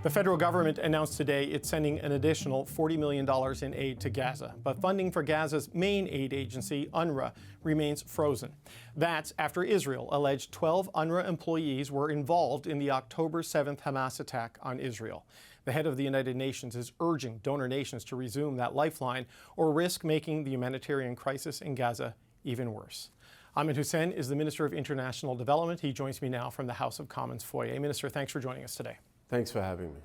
The federal government announced today it's sending an additional $40 million in aid to Gaza, but funding for Gaza's main aid agency, UNRWA, remains frozen. That's after Israel alleged 12 UNRWA employees were involved in the October 7th Hamas attack on Israel. The head of the United Nations is urging donor nations to resume that lifeline or risk making the humanitarian crisis in Gaza even worse. Ahmed Hussen is the Minister of International Development. He joins me now from the House of Commons foyer. Minister, thanks for joining us today. Thanks for having me.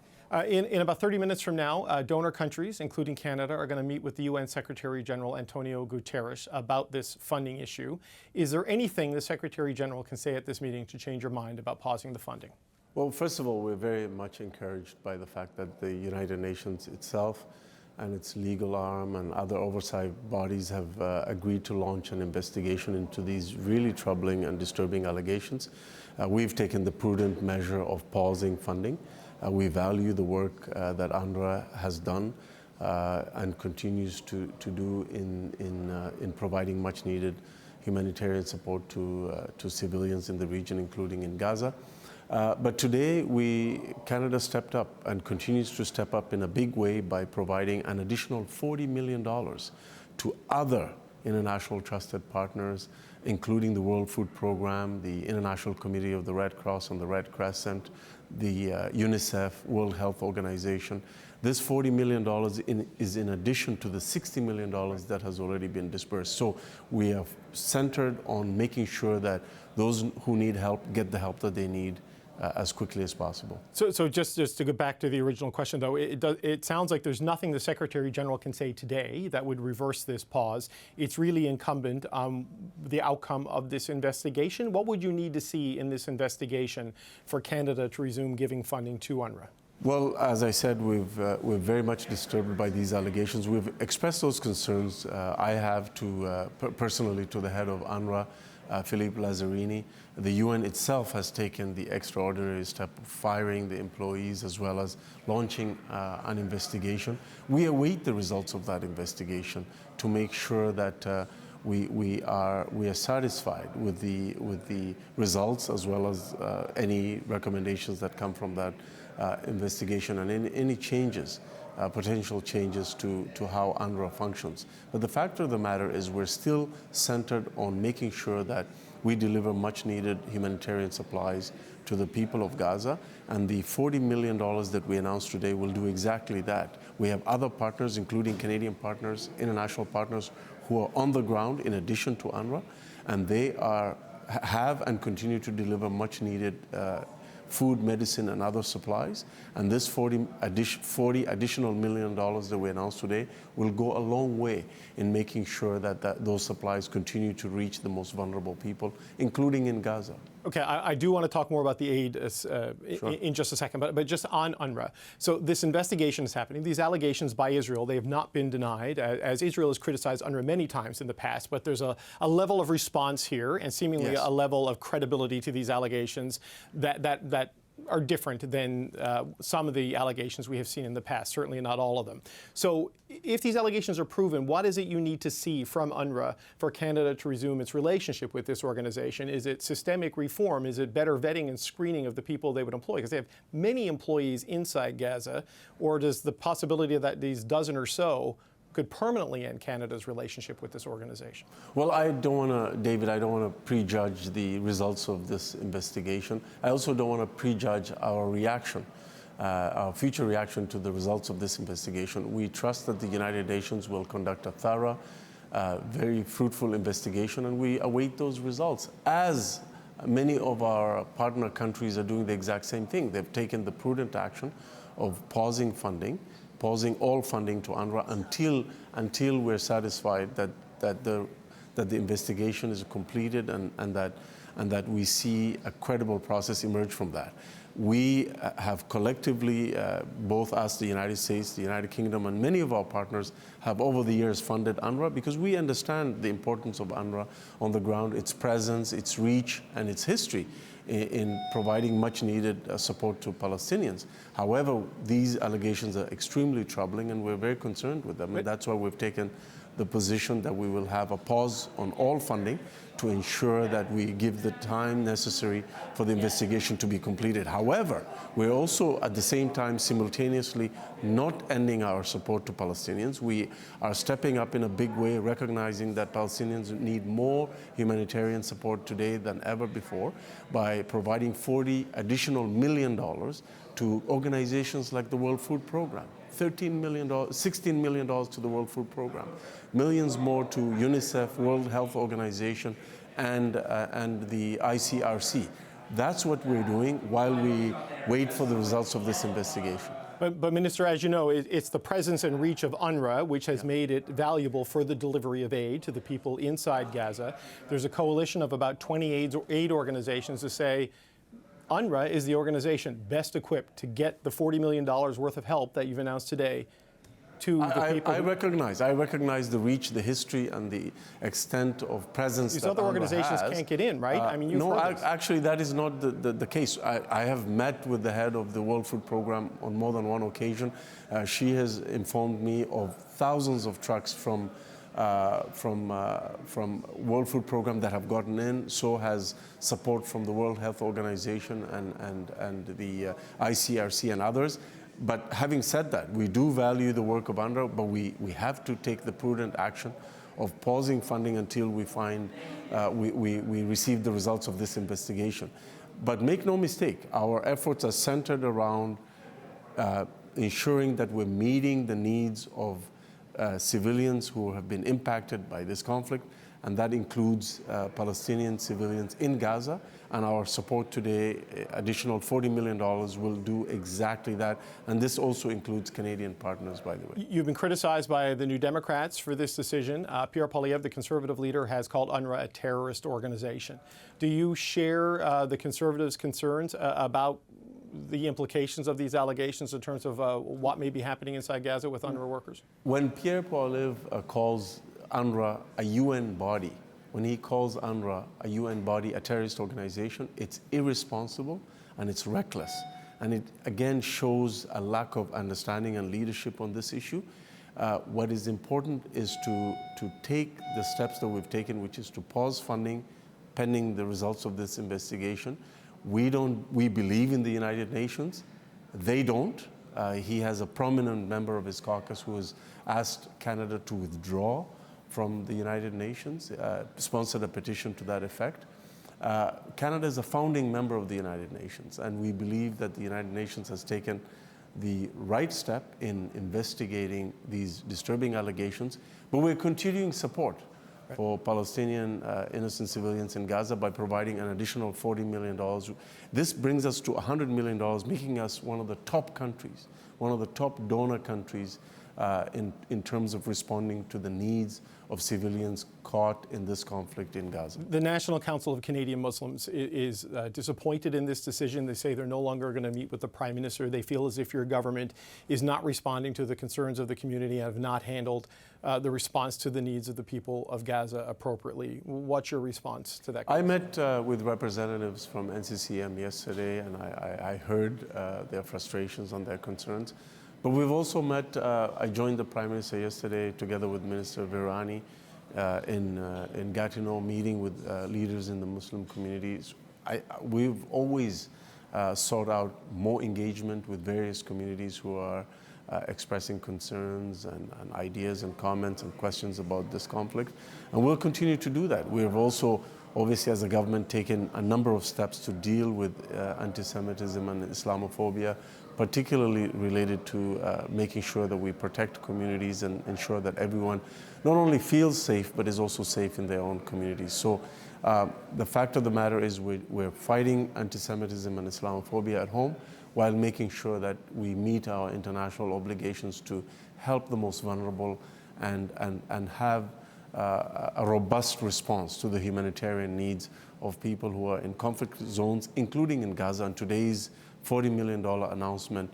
In about 30 minutes from now, donor countries, including Canada, are going to meet with the UN Secretary General Antonio Guterres about this funding issue. Is there anything the Secretary General can say at this meeting to change your mind about pausing the funding? Well, first of all, we're very much encouraged by the fact that the United Nations itself and its legal arm and other oversight bodies have agreed to launch an investigation into these really troubling and disturbing allegations. We've taken the prudent measure of pausing funding. We value the work that UNRWA has done and continues to do in providing much needed humanitarian support to civilians in the region, including in Gaza. But today, Canada stepped up and continues to step up in a big way by providing an additional $40 million to other international trusted partners, including the World Food Programme, the International Committee of the Red Cross and the Red Crescent, the UNICEF, World Health Organization. This $40 million is in addition to the $60 million that has already been dispersed. So we are centered on making sure that those who need help get the help that they need as quickly as possible. So just to go back to the original question, though, it sounds like there's nothing the Secretary General can say today that would reverse this pause. It's really incumbent on the outcome of this investigation. What would you need to see in this investigation for Canada to resume giving funding to UNRWA? Well, as I said, we're very much disturbed by these allegations. We've expressed those concerns. I have personally to the head of UNRWA, Philippe Lazzarini. The UN itself has taken the extraordinary step of firing the employees as well as launching an investigation. We await the results of that investigation to make sure that we are satisfied with the results as well as any recommendations that come from that investigation and any changes, potential changes to how UNRWA functions. But the fact of the matter is we're still centered on making sure that we deliver much needed humanitarian supplies to the people of Gaza, and the $40 million that we announced today will do exactly that. We have other partners, including Canadian partners, international partners, who are on the ground in addition to UNRWA, and they have and continue to deliver much needed food, medicine, and other supplies. And this $40 additional million that we announced today will go a long way in making sure that those supplies continue to reach the most vulnerable people, including in Gaza. Okay, I do want to talk more about the aid Sure. in just a second, but just on UNRWA. So this investigation is happening. These allegations by Israel, they have not been denied, as Israel has criticized UNRWA many times in the past, but there's a level of response here and seemingly a level of credibility to these allegations that are different than some of the allegations we have seen in the past, certainly not all of them. So if these allegations are proven, what is it you need to see from UNRWA for Canada to resume its relationship with this organization? Is it systemic reform? Is it better vetting and screening of the people they would employ? Because they have many employees inside Gaza. Or does the possibility that these dozen or so could permanently end Canada's relationship with this organization? Well, I don't want to, David, I don't want to prejudge the results of this investigation. I also don't want to prejudge our reaction, our future reaction to the results of this investigation. We trust that the United Nations will conduct a thorough, very fruitful investigation, and we await those results. As many of our partner countries are doing the exact same thing. They've taken the prudent action of pausing all funding to UNRWA until we're satisfied that the investigation is completed and that we see a credible process emerge from that. We have collectively, both us, the United States, the United Kingdom, and many of our partners have over the years funded UNRWA because we understand the importance of UNRWA on the ground, its presence, its reach, and its history in providing much needed support to Palestinians. However, these allegations are extremely troubling and we're very concerned with them. And that's why we've taken the position that we will have a pause on all funding to ensure that we give the time necessary for the investigation to be completed. However, we're also at the same time simultaneously not ending our support to Palestinians. We are stepping up in a big way, recognizing that Palestinians need more humanitarian support today than ever before by providing $40 additional million to organizations like the World Food Program. $16 million to the World Food Program, millions more to UNICEF, World Health Organization, and the ICRC. That's what we're doing while we wait for the results of this investigation. But Minister, as you know, it's the presence and reach of UNRWA which has made it valuable for the delivery of aid to the people inside Gaza. There's a coalition of about 20 aid organizations to say UNRWA is the organization best equipped to get the $40 million worth of help that you've announced today to the people. I recognize the reach, the history, and the extent of presence. These other organizations can't get in, right? I mean, no, actually, that is not the case. I have met with the head of the World Food Program on more than one occasion. She has informed me of thousands of trucks from World Food Program that have gotten in. So has support from the World Health Organization and the ICRC and others. But having said that, we do value the work of UNRWA, but we have to take the prudent action of pausing funding until we find we receive the results of this investigation. But make no mistake, our efforts are centered around ensuring that we're meeting the needs of civilians who have been impacted by this conflict, and that includes Palestinian civilians in Gaza. And our support today, additional $40 million, will do exactly that. And this also includes Canadian partners, by the way. You've been criticized by the New Democrats for this decision. Pierre Poilievre, the Conservative leader, has called UNRWA a terrorist organization. Do you share the Conservatives' concerns about the implications of these allegations in terms of what may be happening inside Gaza with UNRWA workers? When Pierre Poilievre calls UNRWA a UN body, when he calls UNRWA a UN body, a terrorist organization, it's irresponsible and it's reckless. And it again shows a lack of understanding and leadership on this issue. What is important is to take the steps that we've taken, which is to pause funding pending the results of this investigation. We believe in the United Nations. They don't. He has a prominent member of his caucus who has asked Canada to withdraw from the United Nations, sponsored a petition to that effect. Canada is a founding member of the United Nations, and we believe that the United Nations has taken the right step in investigating these disturbing allegations, but we're continuing support for Palestinian innocent civilians in Gaza by providing an additional $40 million. This brings us to $100 million, making us one of the top countries, one of the top donor countries in terms of responding to the needs of civilians caught in this conflict in Gaza. The National Council of Canadian Muslims is disappointed in this decision. They say they're no longer going to meet with the Prime Minister. They feel as if your government is not responding to the concerns of the community and have not handled the response to the needs of the people of Gaza appropriately. What's your response to that? I met with representatives from NCCM yesterday, and I heard their frustrations and their concerns. But we've also met, I joined the Prime Minister yesterday together with Minister Virani in Gatineau, meeting with leaders in the Muslim communities. We've always sought out more engagement with various communities who are expressing concerns and ideas and comments and questions about this conflict. And we'll continue to do that. We've also, obviously, as a government, taken a number of steps to deal with anti-Semitism and Islamophobia, particularly related to making sure that we protect communities and ensure that everyone not only feels safe, but is also safe in their own communities. So the fact of the matter is we're fighting anti-Semitism and Islamophobia at home while making sure that we meet our international obligations to help the most vulnerable and have a robust response to the humanitarian needs of people who are in conflict zones, including in Gaza. And today's $40 million announcement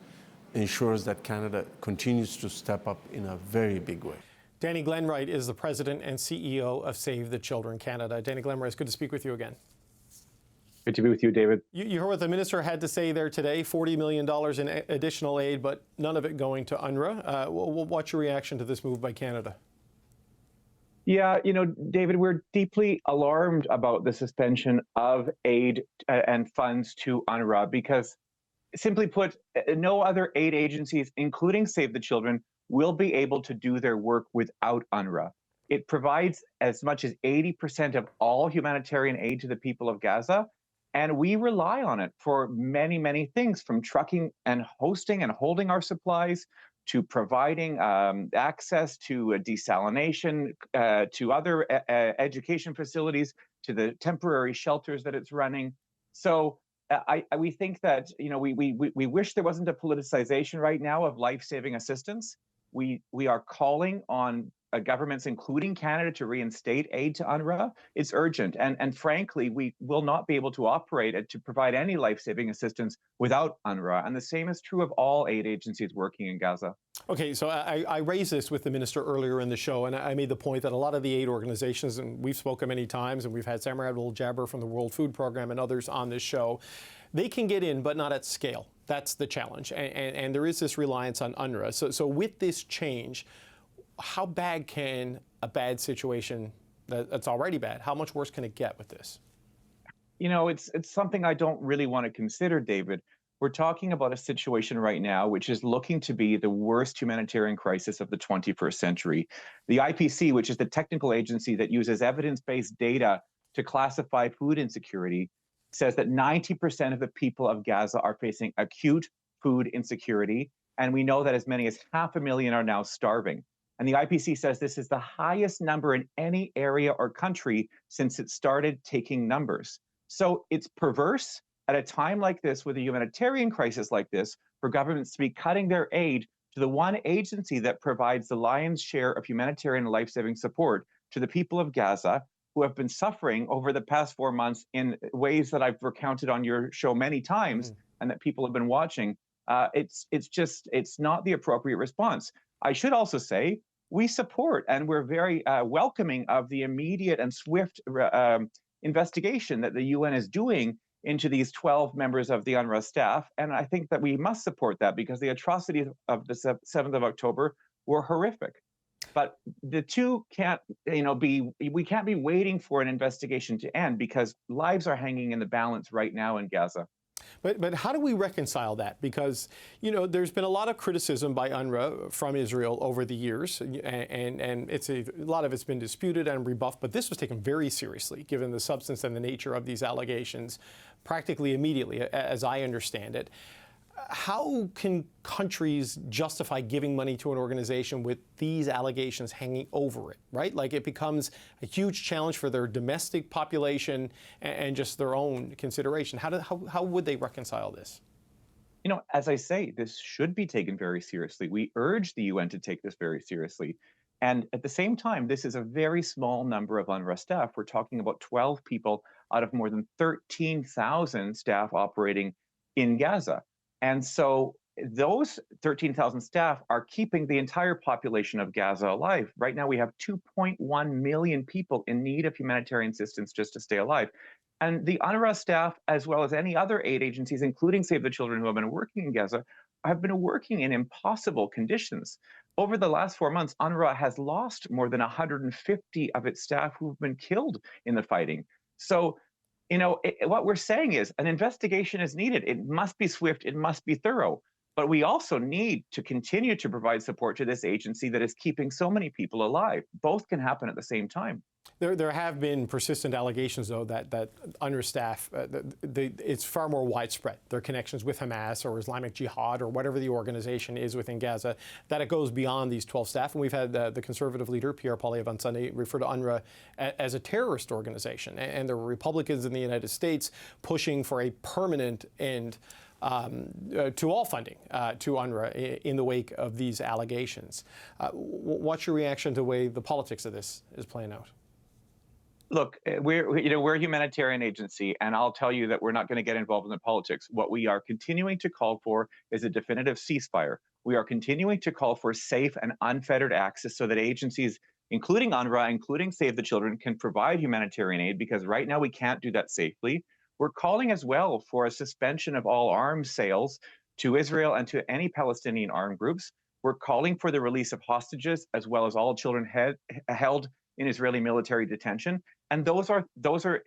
ensures that Canada continues to step up in a very big way. Danny Glenwright is the president and CEO of Save the Children Canada. Danny Glenwright, it's good to speak with you again. Good to be with you, David. You heard what the minister had to say there today, $40 million in additional aid, but none of it going to UNRWA. What's your reaction to this move by Canada? Yeah, David, we're deeply alarmed about the suspension of aid and funds to UNRWA because, simply put, no other aid agencies, including Save the Children, will be able to do their work without UNRWA. It provides as much as 80% of all humanitarian aid to the people of Gaza, and we rely on it for many, many things, from trucking and hosting and holding our supplies to providing access to desalination, to other education facilities, to the temporary shelters that it's running. So we think that we wish there wasn't a politicization right now of life-saving assistance. We are calling on governments, including Canada, to reinstate aid to UNRWA. It's urgent, and frankly, we will not be able to operate it to provide any life-saving assistance without UNRWA. And the same is true of all aid agencies working in Gaza. Okay, so I raised this with the minister earlier in the show, and I made the point that a lot of the aid organizations, and we've spoken many times, and we've had Samar Abdul-Jabbar from the World Food Program and others on this show, they can get in, but not at scale. That's the challenge, and there is this reliance on UNRWA. So with this change, how bad can a bad situation that's already bad, how much worse can it get with this? It's something I don't really want to consider, David. We're talking about a situation right now which is looking to be the worst humanitarian crisis of the 21st century. The IPC, which is the technical agency that uses evidence-based data to classify food insecurity, says that 90% of the people of Gaza are facing acute food insecurity, and we know that as many as 500,000 are now starving. And the IPC says this is the highest number in any area or country since it started taking numbers. So it's perverse at a time like this, with a humanitarian crisis like this, for governments to be cutting their aid to the one agency that provides the lion's share of humanitarian and life-saving support to the people of Gaza, who have been suffering over the past 4 months in ways that I've recounted on your show many times, and that people have been watching. It's not the appropriate response. I should also say, we support and we're very welcoming of the immediate and swift investigation that the UN is doing into these 12 members of the UNRWA staff. And I think that we must support that, because the atrocities of the 7th of October were horrific. But the two can't, we can't be waiting for an investigation to end, because lives are hanging in the balance right now in Gaza. But how do we reconcile that? Because, there's been a lot of criticism by UNRWA from Israel over the years, and a lot of it's been disputed and rebuffed, but this was taken very seriously, given the substance and the nature of these allegations, practically immediately, as I understand it. How can countries justify giving money to an organization with these allegations hanging over it, right? Like, it becomes a huge challenge for their domestic population and just their own consideration. How would they reconcile this? As I say, this should be taken very seriously. We urge the UN to take this very seriously. And at the same time, this is a very small number of UNRWA staff. We're talking about 12 people out of more than 13,000 staff operating in Gaza. And so those 13,000 staff are keeping the entire population of Gaza alive. Right now, we have 2.1 million people in need of humanitarian assistance just to stay alive. And the UNRWA staff, as well as any other aid agencies, including Save the Children, who have been working in Gaza, have been working in impossible conditions. Over the last 4 months, UNRWA has lost more than 150 of its staff who've been killed in the fighting. So, what we're saying is an investigation is needed. It must be swift. It must be thorough. But we also need to continue to provide support to this agency that is keeping so many people alive. Both can happen at the same time. There have been persistent allegations, though, that UNRWA staff, it's far more widespread. Their connections with Hamas or Islamic Jihad or whatever the organization is within Gaza, that it goes beyond these 12 staff. And we've had the conservative leader, Pierre Poilievre, on Sunday refer to UNRWA as a terrorist organization. And there were Republicans in the United States pushing for a permanent end to all funding to UNRWA in the wake of these allegations. What's your reaction to the way the politics of this is playing out? Look, we're a humanitarian agency, and I'll tell you that we're not going to get involved in the politics. What we are continuing to call for is a definitive ceasefire. We are continuing to call for safe and unfettered access so that agencies, including UNRWA, including Save the Children, can provide humanitarian aid, because right now we can't do that safely. We're calling as well for a suspension of all arms sales to Israel and to any Palestinian armed groups. We're calling for the release of hostages, as well as all children held in Israeli military detention. And those are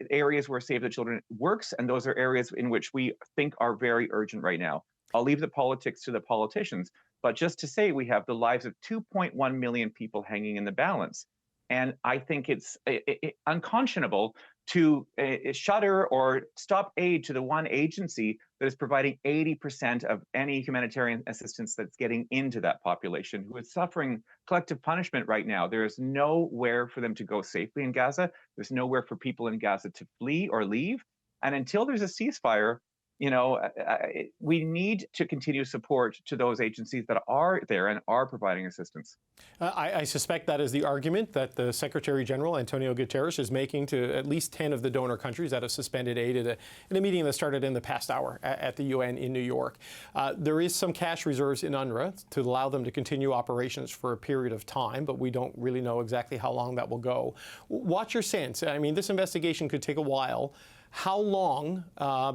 areas where Save the Children works, and those are areas in which we think are very urgent right now. I'll leave the politics to the politicians, but just to say we have the lives of 2.1 million people hanging in the balance. And I think it's unconscionable to shutter or stop aid to the one agency that is providing 80% of any humanitarian assistance that's getting into that population, who is suffering collective punishment right now. There is nowhere for them to go safely in Gaza. There's nowhere for people in Gaza to flee or leave. And until there's a ceasefire, we need to continue support to those agencies that are there and are providing assistance. I suspect that is the argument that the Secretary General, Antonio Guterres, is making to at least 10 of the donor countries that have suspended aid in a meeting that started in the past hour at the UN in New York. There is some cash reserves in UNRWA to allow them to continue operations for a period of time, but we don't really know exactly how long that will go. What's your sense? I mean, this investigation could take a while. How long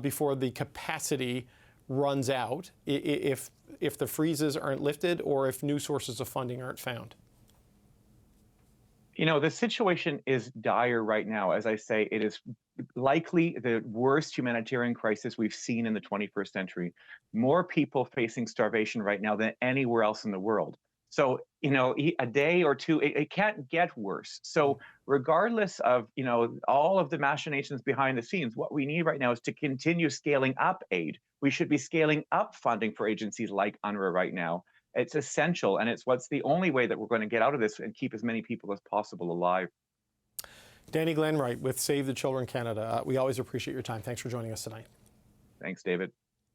before the capacity runs out if the freezes aren't lifted or if new sources of funding aren't found? The situation is dire right now. As I say, it is likely the worst humanitarian crisis we've seen in the 21st century. More people facing starvation right now than anywhere else in the world. So, a day or two, it can't get worse. So regardless of, all of the machinations behind the scenes, what we need right now is to continue scaling up aid. We should be scaling up funding for agencies like UNRWA right now. It's essential, and it's what's the only way that we're going to get out of this and keep as many people as possible alive. Danny Glenwright with Save the Children Canada. We always appreciate your time. Thanks for joining us tonight. Thanks, David.